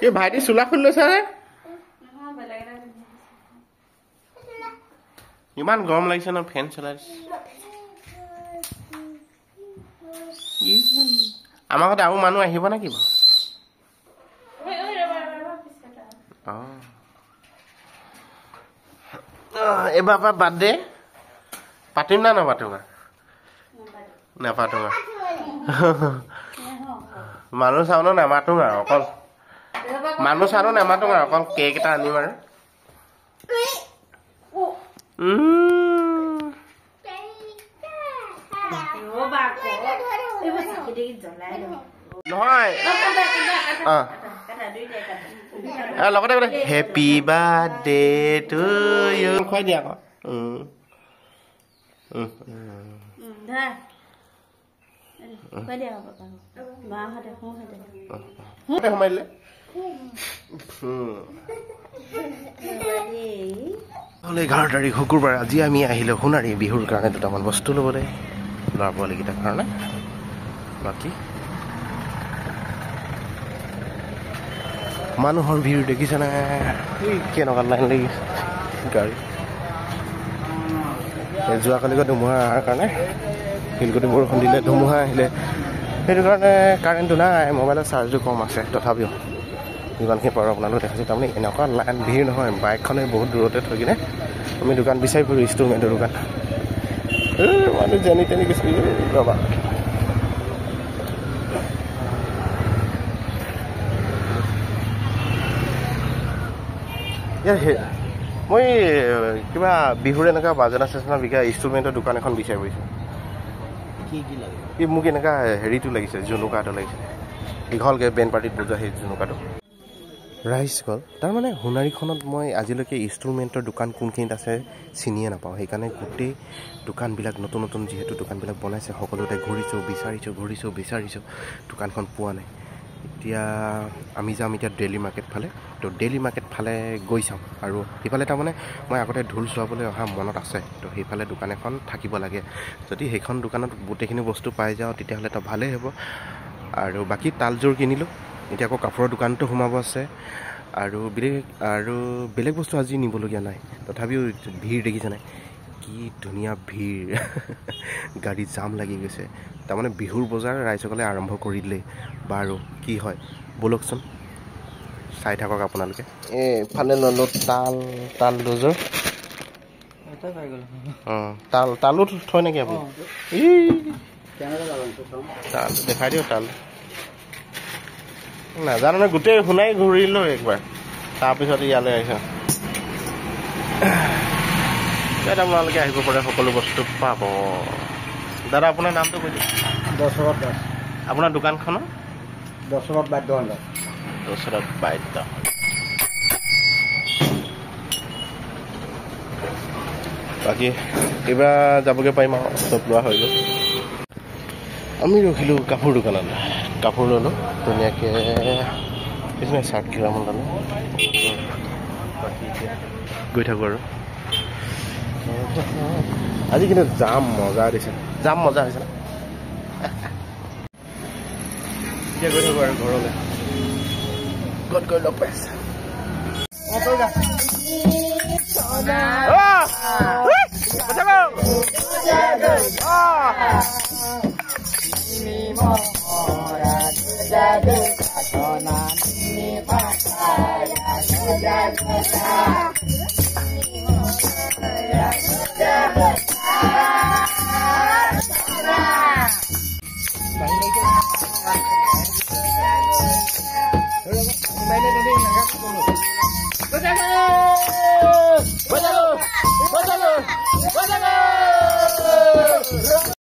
এই ভাইটি চোলা খুলি লৈছা নে ইমান গৰম লাগিছে ন ফেন চলাই আমাৰ ঘৰত আৰু মানুহ আহিব নেকি বাৰু এবাৰ পৰা বাৰ্থডে পাতিম না নাপাতো নাপাতো মানুহ চাওঁ নামাতো আৰু অকল মানুহ চাওঁ নামাতো আৰু অকল কেক এটা আনিম আৰু নহয় লগতে বোলে হেপী বাৰ্থডে টু ইউ খুৱাই দিয়া আকৌ সোমাই দিলে 11 তাৰিখ শুকুৰবাৰ আজি আমি আহিলো সোণাৰী বিহুৰ কাৰণে দুটামান বস্তু ল'বলৈ ল'ৰা পোৱালীকেইটাৰ কাৰণে বাকী মানুহৰ ভিৰ দেখিছেনে কেনেকুৱা লাইন লাগিছে গাড়ী যোৱাকালিকৈ ধুমুহা অহাৰ কাৰণে শিলগুটি বৰষুণ দিলে ধুমুহা আহিলে সেইটো কাৰণে কাৰেণ্টটো নাই মোবাইলৰ চাৰ্জটো কম আছে তথাপিও যিমানখিনি পাৰোঁ আপোনালোকে দেখাইছোঁ তাৰমানে এনেকুৱা লাইন ভিৰ নহয় বাইকখনে বহুত দূৰতে থৈ কিনে আমি দোকান বিচাৰি ফুৰোঁ ইনষ্টলমেণ্টৰ দোকান মানুহ যেনি তেনি গৈছে ৰ'বা মই কিবা বিহুৰ এনেকুৱা বাজানা চাজানা বিকা ইনষ্টলমেণ্টৰ দোকান এখন বিচাৰি ফুৰিছোঁ কি মোক এনেকুৱা হেৰিটো লাগিছে জুনুকা এটা লাগিছে দীঘলকৈ বেণ্ড পাৰ্টিত বজোৱা সেই জুনুকাটো ৰাইচ কল তাৰমানে সোণাৰীখনত মই আজিলৈকে ইনষ্টলমেণ্টৰ দোকান কোনখিনিত আছে চিনিয়ে নাপাওঁ সেইকাৰণে গোটেই দোকানবিলাক নতুন নতুন যিহেতু দোকানবিলাক বনাইছে সকলোতে ঘূৰিছোঁ বিচাৰিছোঁ দোকানখন পোৱা নাই এতিয়া আমি যাম এতিয়া ডেইলি মাৰ্কেট ফালে তো ডেইলি মাৰ্কেট ফালে গৈ চাম আৰু সেইফালে তাৰমানে মই আগতে ঢোল চোৱাবলৈ অহা মনত আছে তো সেইফালে দোকান এখন থাকিব লাগে যদি সেইখন দোকানত গোটেইখিনি বস্তু পাই যাওঁ তেতিয়াহ'লে তো ভালেই হ'ব আৰু বাকী তালযোৰ কিনিলোঁ এতিয়া আকৌ কাপোৰৰ দোকানটো সোমাব আছে আৰু বেলেগ বস্তু আজি নিবলগীয়া নাই তথাপিও ভিৰ দেখিছে নাই কি ধুনীয়া ভিৰ গাড়ী জাম লাগি গৈছে তাৰমানে বিহুৰ বজাৰ ৰাইজসকলে আৰম্ভ কৰি দিলেই বাৰু কি হয় ব'লকচোন চাই থাকক আপোনালোকে এইফালে ল'লোঁ তাল দুযোৰ তালো থয় নেকি আপুনি তাল দেখাই দিয়ক তাল নাজানো নহয় গোটেই শুনাই ঘূৰিলোঁ একবাৰ তাৰপিছত ইয়ালৈ আহিছোঁ আপোনালোকে আহিব পাৰে সকলো বস্তু পাব দাদা আপোনাৰ নামটো কৈ দিয়ক দশৰথ দাস আপোনাৰ দোকানখনৰ দশৰথ বাদ্য বাকী কিবা যাবগৈ পাৰিম আৰু চব লোৱা হৈ গ'ল আমি ৰখিলোঁ কাপোৰ দোকানত কাপোৰ ল'লোঁ ধুনীয়াকৈ কিছুমান চাৰ্ট কিবামান ল'লোঁ বাকী এতিয়া গৈ থাকোঁ আৰু আজি কিন্তু জাম মজা দিছে হৈছে না এতিয়া গৈ থাকোঁ আৰু ঘৰলৈ ক'ত গৈ লগ পাইছে